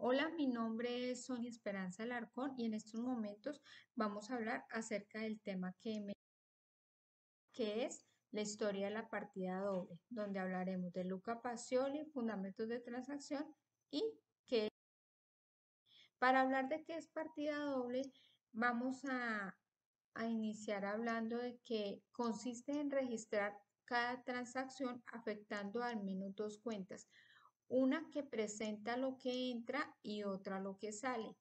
Hola, mi nombre es Sonia Esperanza Alarcón y en estos momentos vamos a hablar acerca del tema que es la historia de la partida doble, donde hablaremos de Luca Pacioli, fundamentos de transacción y para hablar de qué es partida doble, vamos a iniciar hablando de que consiste en registrar cada transacción afectando al menos dos cuentas, una que presenta lo que entra y otra lo que sale.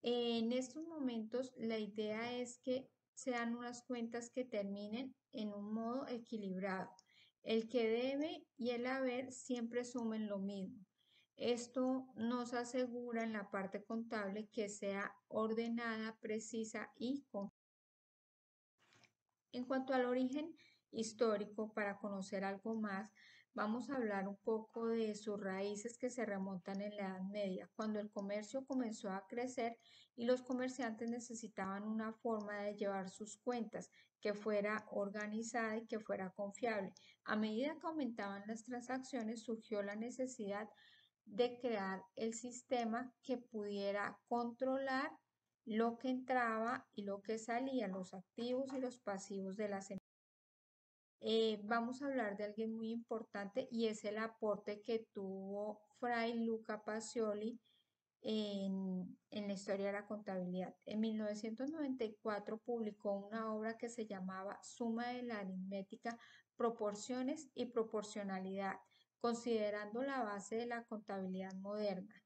En estos momentos, la idea es que sean unas cuentas que terminen en un modo equilibrado. El que debe y el haber siempre sumen lo mismo. Esto nos asegura en la parte contable que sea ordenada, precisa y confiable. En cuanto al origen histórico, para conocer algo más, vamos a hablar un poco de sus raíces que se remontan en la Edad Media, cuando el comercio comenzó a crecer y los comerciantes necesitaban una forma de llevar sus cuentas que fuera organizada y que fuera confiable. A medida que aumentaban las transacciones, surgió la necesidad de crear el sistema que pudiera controlar lo que entraba y lo que salía, los activos y los pasivos de las empresas. Vamos a hablar de alguien muy importante y es el aporte que tuvo Fray Luca Pacioli en la historia de la contabilidad. En 1994 publicó una obra que se llamaba Suma de la aritmética, proporciones y proporcionalidad, considerando la base de la contabilidad moderna.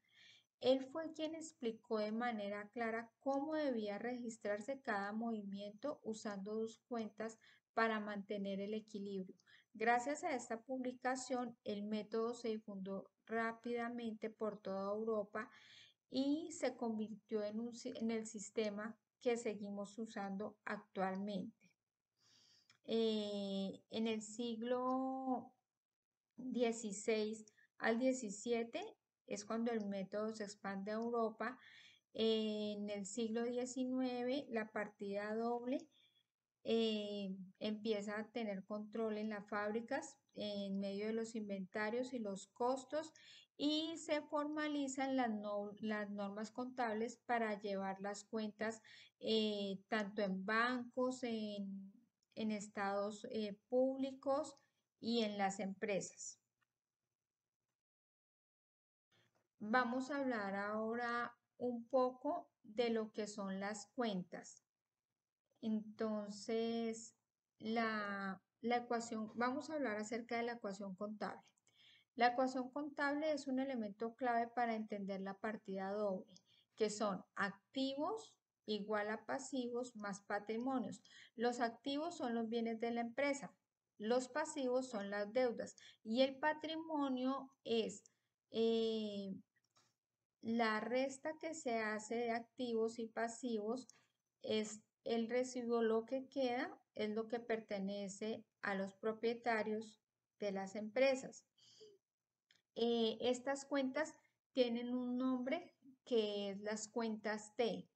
Él fue quien explicó de manera clara cómo debía registrarse cada movimiento usando dos cuentas para mantener el equilibrio. Gracias a esta publicación, el método se difundió rápidamente por toda Europa y se convirtió en el sistema que seguimos usando actualmente. En el siglo XVI al XVII es cuando el método se expande a Europa. En el siglo XIX la partida doble empieza a tener control en las fábricas en medio de los inventarios y los costos y se formalizan las normas contables para llevar las cuentas tanto en bancos, en estados públicos y en las empresas. Vamos a hablar ahora un poco de lo que son las cuentas. Entonces, la ecuación, vamos a hablar acerca de la ecuación contable. La ecuación contable es un elemento clave para entender la partida doble, que son activos igual a pasivos más patrimonios. Los activos son los bienes de la empresa, los pasivos son las deudas y el patrimonio es eh, la resta que se hace de activos y pasivos es el residuo, lo que queda es lo que pertenece a los propietarios de las empresas. Estas cuentas tienen un nombre que es las cuentas T.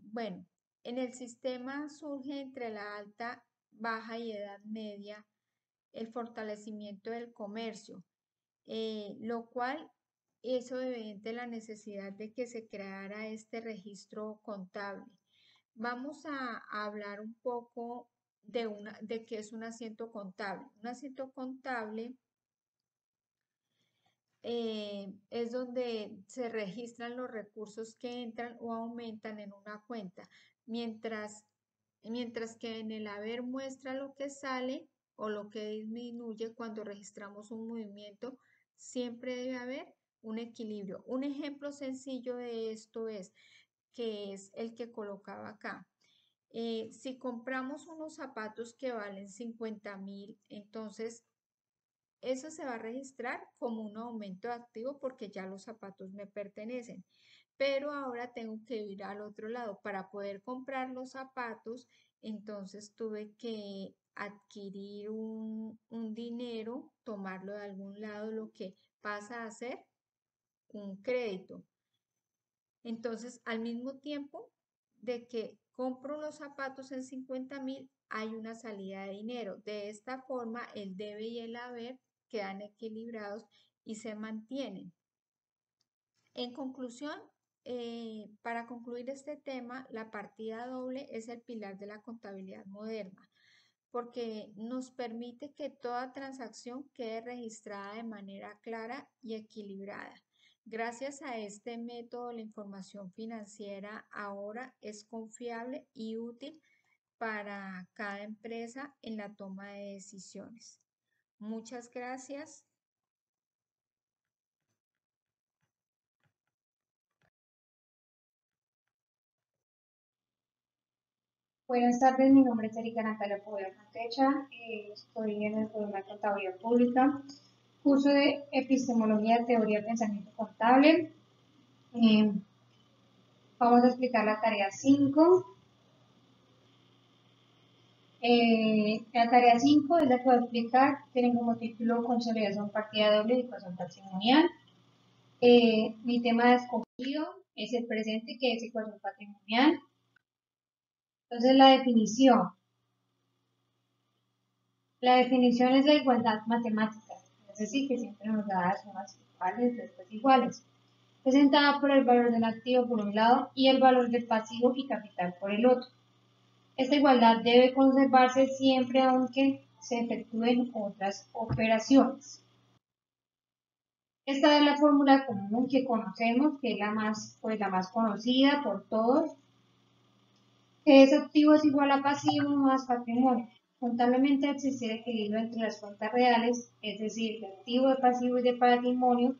Bueno, en el sistema surge entre la alta, baja y edad media el fortalecimiento del comercio, lo cual eso evidente la necesidad de que se creara este registro contable. Vamos a hablar un poco de qué es un asiento contable. Un asiento contable es donde se registran los recursos que entran o aumentan en una cuenta, mientras, mientras que en el haber muestra lo que sale o lo que disminuye cuando registramos un movimiento, siempre debe haber un equilibrio. Un ejemplo sencillo de esto es que es el que colocaba acá. Si compramos unos zapatos que valen 50.000, entonces eso se va a registrar como un aumento de activo porque ya los zapatos me pertenecen. Pero ahora tengo que ir al otro lado. Para poder comprar los zapatos, entonces tuve que adquirir un dinero, tomarlo de algún lado, lo que pasa a ser un crédito. Entonces, al mismo tiempo de que compro los zapatos en 50.000, hay una salida de dinero. De esta forma, el debe y el haber quedan equilibrados y se mantienen. En conclusión, para concluir este tema, la partida doble es el pilar de la contabilidad moderna, porque nos permite que toda transacción quede registrada de manera clara y equilibrada. Gracias a este método, la información financiera ahora es confiable y útil para cada empresa en la toma de decisiones. Muchas gracias. Buenas tardes, mi nombre es Erika Natalia Poveda Cantecha, estoy en el programa de Contabilidad Pública, curso de Epistemología, Teoría y Pensamiento Contable. Eh, Vamos a explicar la tarea 5. La tarea 5 es la que voy a explicar, tiene como título Consolidación Partida Doble y Ecuación Patrimonial. Mi tema escogido es el presente, que es ecuación patrimonial. Entonces, la definición. La definición es la igualdad matemática, es decir, que siempre nos da sumas iguales, restas iguales, presentada por el valor del activo por un lado y el valor del pasivo y capital por el otro. Esta igualdad debe conservarse siempre aunque se efectúen otras operaciones. Esta es la fórmula común que conocemos, que es la más conocida por todos, que es activo es igual a pasivo más patrimonio. Contablemente existe el equilibrio entre las cuentas reales, es decir, de activo, de pasivo y de patrimonio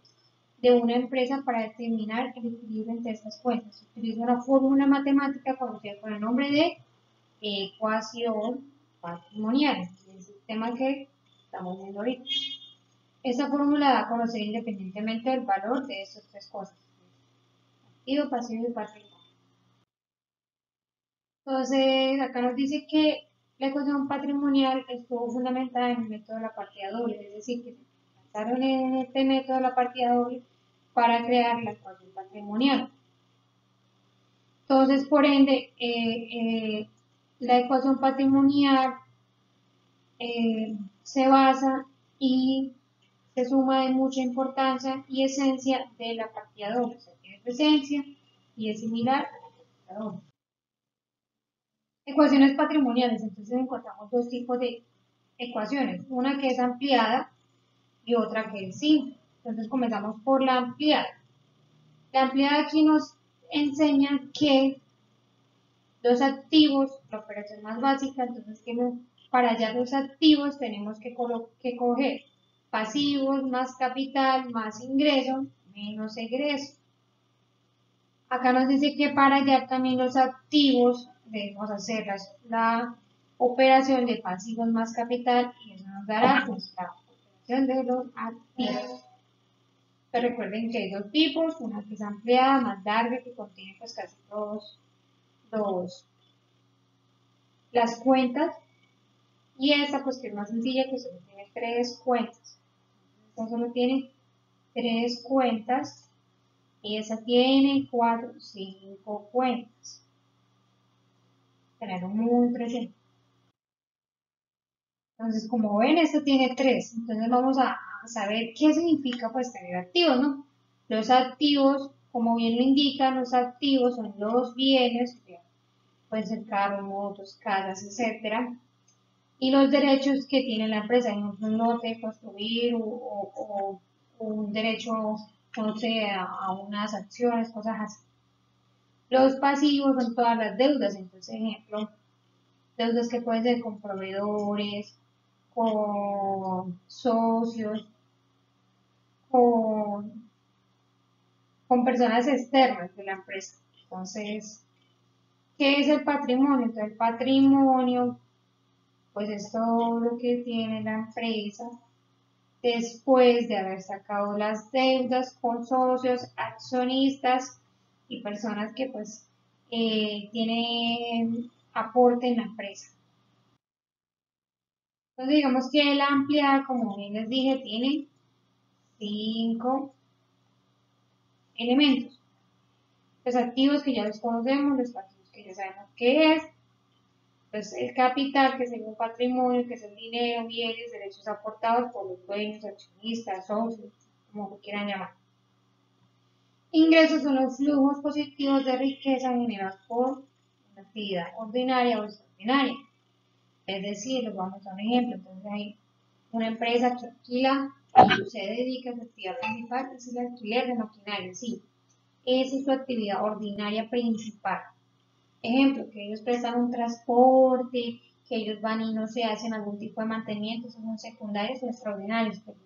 de una empresa para determinar el equilibrio entre estas cuentas. Se utiliza una fórmula matemática conocida con el nombre de ecuación patrimonial, que es el tema que estamos viendo ahorita. Esta fórmula da a conocer independientemente del valor de estas tres cosas, activo, pasivo y patrimonio. Entonces, acá nos dice que la ecuación patrimonial estuvo fundamentada en el método de la partida doble, es decir, que se basaron en este método de la partida doble para crear la ecuación patrimonial. Entonces, por ende, la ecuación patrimonial se basa y se suma de mucha importancia y esencia de la partida doble, o sea, tiene su esencia y es similar a la partida doble. Ecuaciones patrimoniales, entonces encontramos dos tipos de ecuaciones, una que es ampliada y otra que es simple. Entonces comenzamos por la ampliada. La ampliada aquí nos enseña que los activos, la operación más básica, entonces que para hallar los activos tenemos que coger pasivos más capital más ingreso menos egreso. Acá nos dice que para hallar también los activos debemos hacer la operación de pasivos más capital y eso nos dará pues, la operación de los activos. Pero recuerden que hay dos tipos, una que es ampliada, más larga, que contiene pues casi todos las cuentas, y esta pues que es más sencilla, que solo tiene tres cuentas. Esta solo tiene tres cuentas y esa tiene 4, 5 cuentas. Tenerlo muy presente. Entonces, como ven, esto tiene tres. Entonces vamos a saber qué significa pues tener activos, ¿no? Los activos, como bien lo indican, los activos son los bienes, pueden ser carros, motos, casas, etcétera, y los derechos que tiene la empresa, un lote, construir o un derecho, no sé, a unas acciones, cosas así. Los pasivos son todas las deudas, entonces, ejemplo, deudas que pueden ser con proveedores, con socios, con, con personas externas de la empresa. Entonces, ¿qué es el patrimonio? Entonces, el patrimonio, pues es todo lo que tiene la empresa después de haber sacado las deudas con socios, accionistas y personas que pues tienen aporte en la empresa. Entonces digamos que la amplia, como bien les dije, tiene 5 elementos. Los activos que ya los conocemos, los pasivos que ya sabemos qué es, pues el capital, que es el patrimonio, que es el dinero, bienes, derechos aportados por los dueños, accionistas, socios, como lo quieran llamar. Ingresos son los flujos positivos de riqueza generados por una actividad ordinaria o extraordinaria. Es decir, les vamos a dar un ejemplo. Entonces hay una empresa que alquila, se dedica a su actividad principal, es el alquiler de maquinaria, sí. Esa es su actividad ordinaria principal. Ejemplo, que ellos prestan un transporte, que ellos van y no se hacen algún tipo de mantenimiento, son secundarios o extraordinarios, pero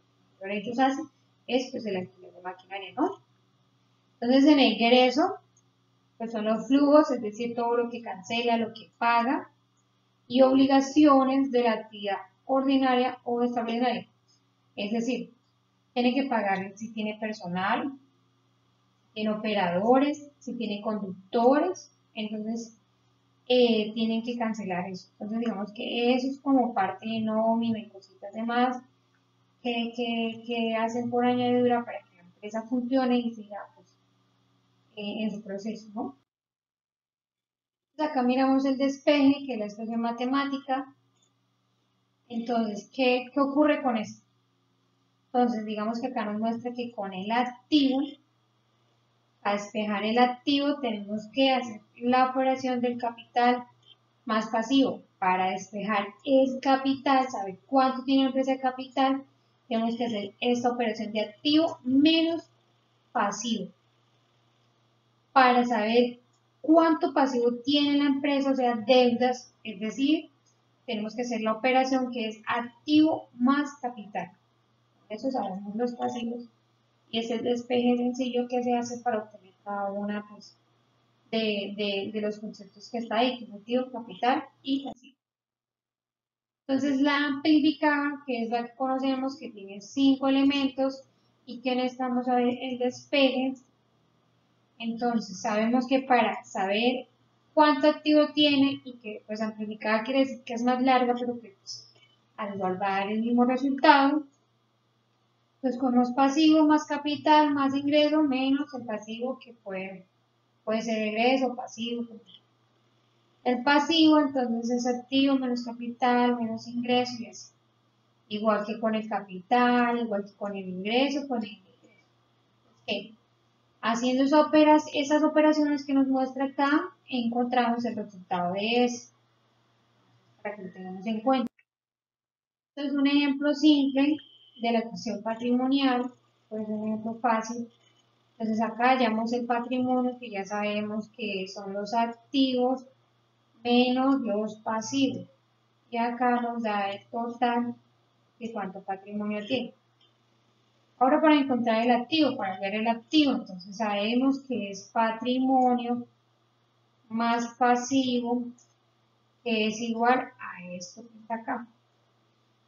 lo que ellos hacen es pues el alquiler de maquinaria, ¿no? Entonces en el ingreso, pues son los flujos, es decir, todo lo que cancela, lo que paga, y obligaciones de la actividad ordinaria o extraordinaria. Es decir, tiene que pagar si tiene personal, si tiene operadores, si tiene conductores, entonces tienen que cancelar eso. Entonces digamos que eso es como parte de nómina y cositas demás que hacen por añadidura para que la empresa funcione y siga pues, en su proceso, ¿no? Entonces acá miramos el despeje, que es la expresión matemática. Entonces, ¿qué ocurre con esto? Entonces, digamos que acá nos muestra que con el activo, a despejar el activo, tenemos que hacer la operación del capital más pasivo. Para despejar el capital, saber cuánto tiene la empresa de capital, tenemos que hacer esta operación de activo menos pasivo. Para saber cuánto pasivo tiene la empresa, o sea, deudas, es decir, tenemos que hacer la operación que es activo más capital. Eso sabemos los pasivos y es el despeje sencillo que se hace para obtener cada una pues, de los conceptos que está ahí, que es activo, capital y pasivo. Entonces la amplificada, que es la que conocemos, que tiene 5 elementos y que necesitamos saber el despeje. Entonces sabemos que para saber cuánto activo tiene y que pues amplificada quiere decir que es más larga, pero que pues, al igual va a dar el mismo resultado. Pues con los pasivos más capital, más ingreso, menos el pasivo que puede ser ingreso, pasivo. El pasivo entonces es activo menos capital, menos ingreso y así. Igual que con el capital, igual que con el ingreso, con el ingreso. Okay. Haciendo esas operaciones que nos muestra acá, encontramos el resultado de eso, para que lo tengamos en cuenta. Entonces, un ejemplo simple de la ecuación patrimonial, pues un ejemplo fácil. Entonces acá hallamos el patrimonio, que ya sabemos que son los activos menos los pasivos. Y acá nos da el total de cuánto patrimonio tiene. Ahora para encontrar el activo, para ver el activo, entonces sabemos que es patrimonio más pasivo, que es igual a esto que está acá.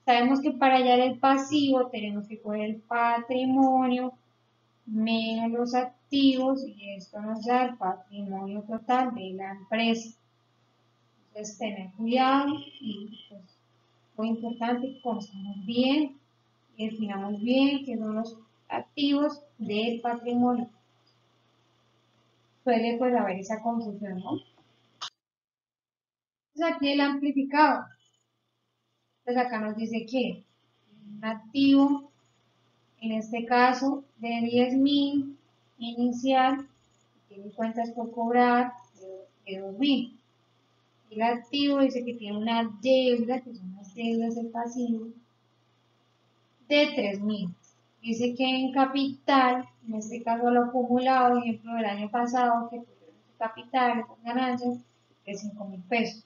Sabemos que para hallar el pasivo tenemos que coger el patrimonio menos los activos y esto nos da el patrimonio total de la empresa. Entonces tener cuidado y pues, muy importante que conozcamos bien y definamos bien qué son los activos del patrimonio. Suele pues haber esa confusión, ¿no? Entonces aquí el amplificado. Pues acá nos dice que un activo, en este caso de 10.000 inicial, tiene cuentas por cobrar de 2.000. El activo dice que tiene una deuda, que son las deudas del pasivo, de 3.000. Dice que en capital, en este caso lo acumulado, ejemplo del año pasado, que tuvieron capital, con ganancias, de 5.000 pesos.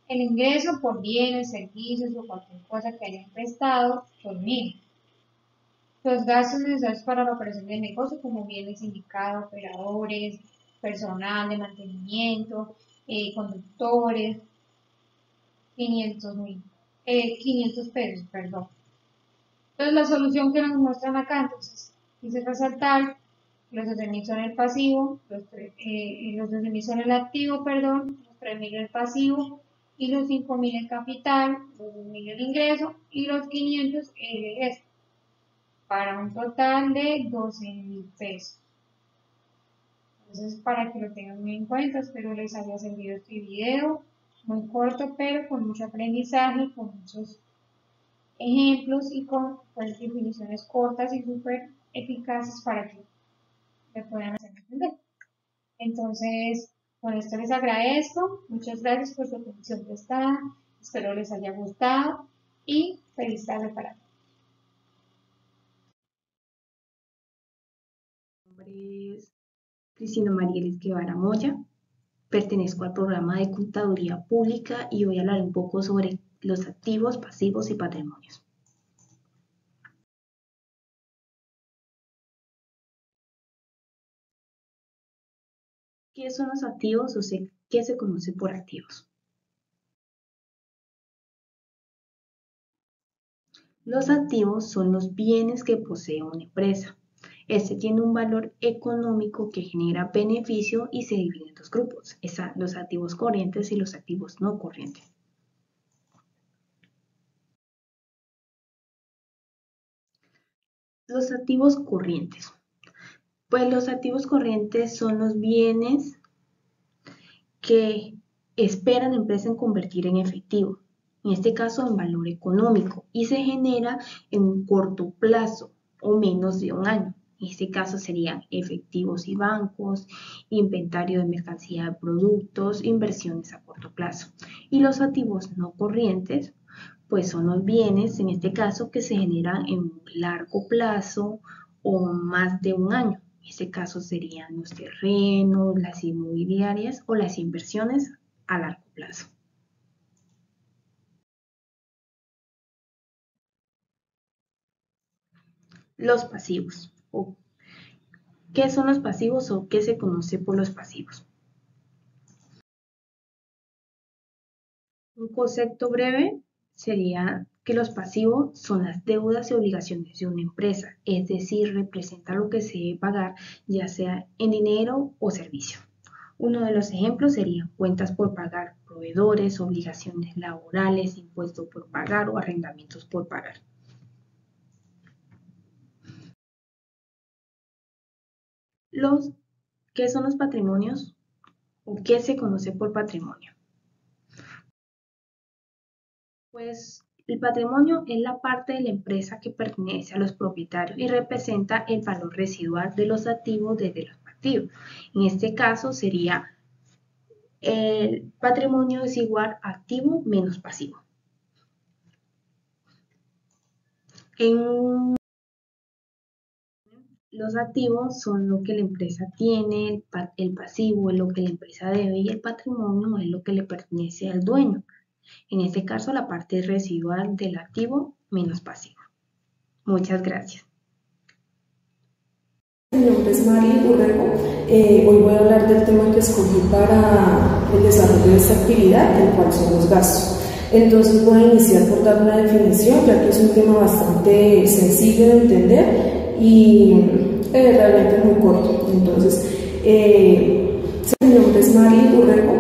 El ingreso por bienes, servicios o cualquier cosa que hayan prestado son 1.000. Los gastos necesarios para la operación del negocio, como bienes indicados, operadores, personal de mantenimiento, conductores, 500 pesos, perdón. Entonces la solución que nos muestran acá, entonces, dice resaltar, los 12.000 son el pasivo, los 12.000 son el activo, perdón, los 3.000 el pasivo, y los 5.000 el capital, los 2.000 el ingreso, y los 500 el egreso, para un total de 12.000 pesos. Entonces, para que lo tengan muy en cuenta, espero les haya servido este video, muy corto, pero con mucho aprendizaje, con muchos ejemplos y con pues, definiciones cortas y súper eficaces para que se puedan hacer entender. Entonces, con esto les agradezco. Muchas gracias por su atención prestada. Espero les haya gustado y feliz tarde para todos. Mi nombre es Cristina Marielis Guevara Moya. Pertenezco al programa de Contaduría Pública y voy a hablar un poco sobre los activos, pasivos y patrimonios. ¿Qué son los activos o qué se conoce por activos? Los activos son los bienes que posee una empresa. Este tiene un valor económico que genera beneficio y se divide en dos grupos, los activos corrientes y los activos no corrientes. Los activos corrientes. Pues los activos corrientes son los bienes que espera la empresa en convertir en efectivo, en este caso en valor económico, y se genera en un corto plazo o menos de un año. En este caso serían efectivos y bancos, inventario de mercancía de productos, inversiones a corto plazo. Y los activos no corrientes, pues son los bienes, en este caso, que se generan en un largo plazo o más de un año. En este caso serían los terrenos, las inmobiliarias o las inversiones a largo plazo. Los pasivos. ¿Qué son los pasivos o qué se conoce por los pasivos? Un concepto breve sería que los pasivos son las deudas y obligaciones de una empresa, es decir, representa lo que se debe pagar, ya sea en dinero o servicio. Uno de los ejemplos serían cuentas por pagar, proveedores, obligaciones laborales, impuestos por pagar o arrendamientos por pagar. ¿Qué son los patrimonios o qué se conoce por patrimonio? Pues el patrimonio es la parte de la empresa que pertenece a los propietarios y representa el valor residual de los activos desde los pasivos. En este caso sería el patrimonio es igual a activo menos pasivo. Los activos son lo que la empresa tiene, el pasivo es lo que la empresa debe y el patrimonio es lo que le pertenece al dueño. En este caso, la parte residual del activo menos pasivo. Muchas gracias. Mi nombre es Mari Urrego. Hoy voy a hablar del tema que escogí para el desarrollo de esta actividad, el cual son los gastos. Entonces voy a iniciar por dar una definición, ya que es un tema bastante sencillo de entender y realmente muy corto. Entonces, mi nombre es Mari Urrego.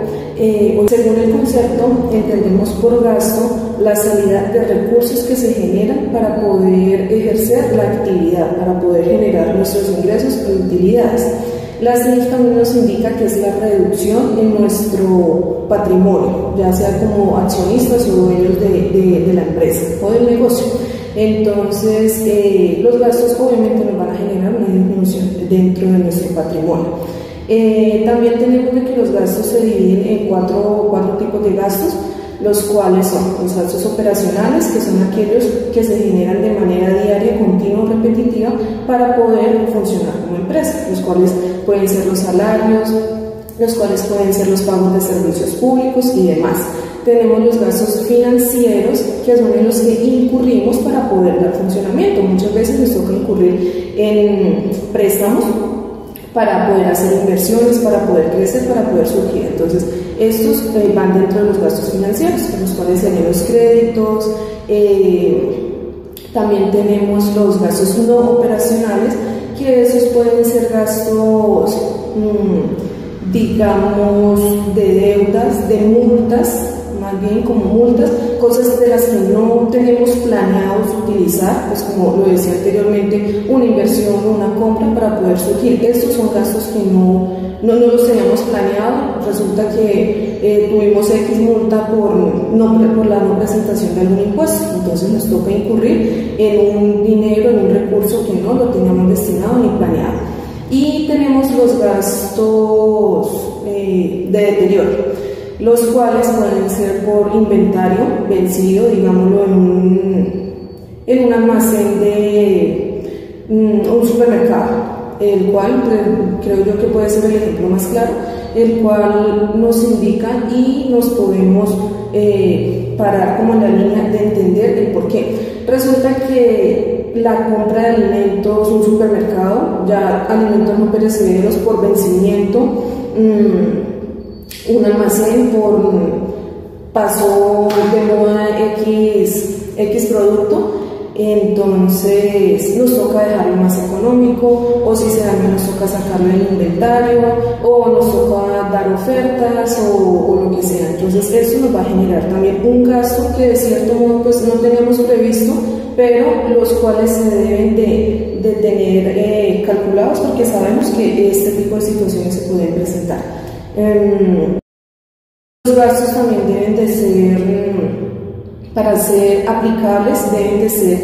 Según el concepto, entendemos por gasto la salida de recursos que se generan para poder ejercer la actividad, para poder generar nuestros ingresos o utilidades. La CIF también nos indica que es la reducción en nuestro patrimonio, ya sea como accionistas o dueños de la empresa o del negocio. Entonces, los gastos obviamente nos van a generar una disminución dentro de nuestro patrimonio. También tenemos que los gastos se dividen en cuatro tipos de gastos, los cuales son los gastos operacionales, que son aquellos que se generan de manera diaria, continua o repetitiva para poder funcionar como empresa, los cuales pueden ser los salarios, los cuales pueden ser los pagos de servicios públicos y demás. Tenemos los gastos financieros, que son en los que incurrimos para poder dar funcionamiento. Muchas veces nos toca incurrir en préstamos para poder hacer inversiones, para poder crecer, para poder surgir. Entonces, estos van dentro de los gastos financieros, los cuales serían los créditos. También tenemos los gastos no operacionales, que esos pueden ser gastos, digamos, de deudas, de multas, más bien como multas, cosas de las que no tenemos planeados utilizar, pues como lo decía anteriormente, una inversión o una compra para poder surgir. Estos son gastos que no los teníamos planeado, resulta que tuvimos X multa por la no presentación de algún impuesto, entonces nos toca incurrir en un dinero, en un recurso que no lo teníamos destinado ni planeado. Y tenemos los gastos de deterioro, los cuales pueden ser por inventario vencido, digámoslo, en un almacén de un supermercado, el cual creo yo que puede ser el ejemplo más claro, el cual nos indica y nos podemos parar como en la línea de entender el por qué. Resulta que la compra de alimentos, un supermercado, ya alimentos no perecederos por vencimiento, un almacén pasó de moda X producto, entonces nos toca dejarlo más económico, o si se daña nos toca sacarlo del inventario, o nos toca dar ofertas o lo que sea. Entonces eso nos va a generar también un gasto que de cierto modo pues no teníamos previsto, pero los cuales se deben de tener calculados, porque sabemos que este tipo de situaciones se pueden presentar. Los gastos también deben de ser, para ser aplicables, deben de ser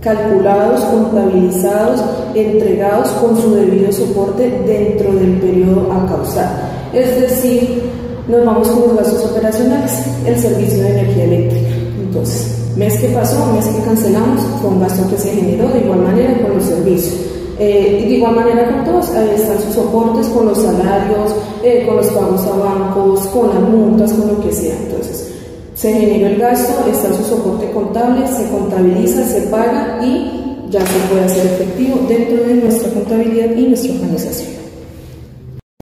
calculados, contabilizados, entregados con su debido soporte dentro del periodo a causar. Es decir, nos vamos con los gastos operacionales, el servicio de energía eléctrica. Entonces, mes que pasó, mes que cancelamos, fue un gasto que se generó, de igual manera con los servicios. De igual manera con todos, ahí están sus soportes con los salarios, con los pagos a bancos, con las multas, con lo que sea. Entonces, se generó el gasto, está su soporte contable, se contabiliza, se paga y ya se puede hacer efectivo dentro de nuestra contabilidad y nuestra organización.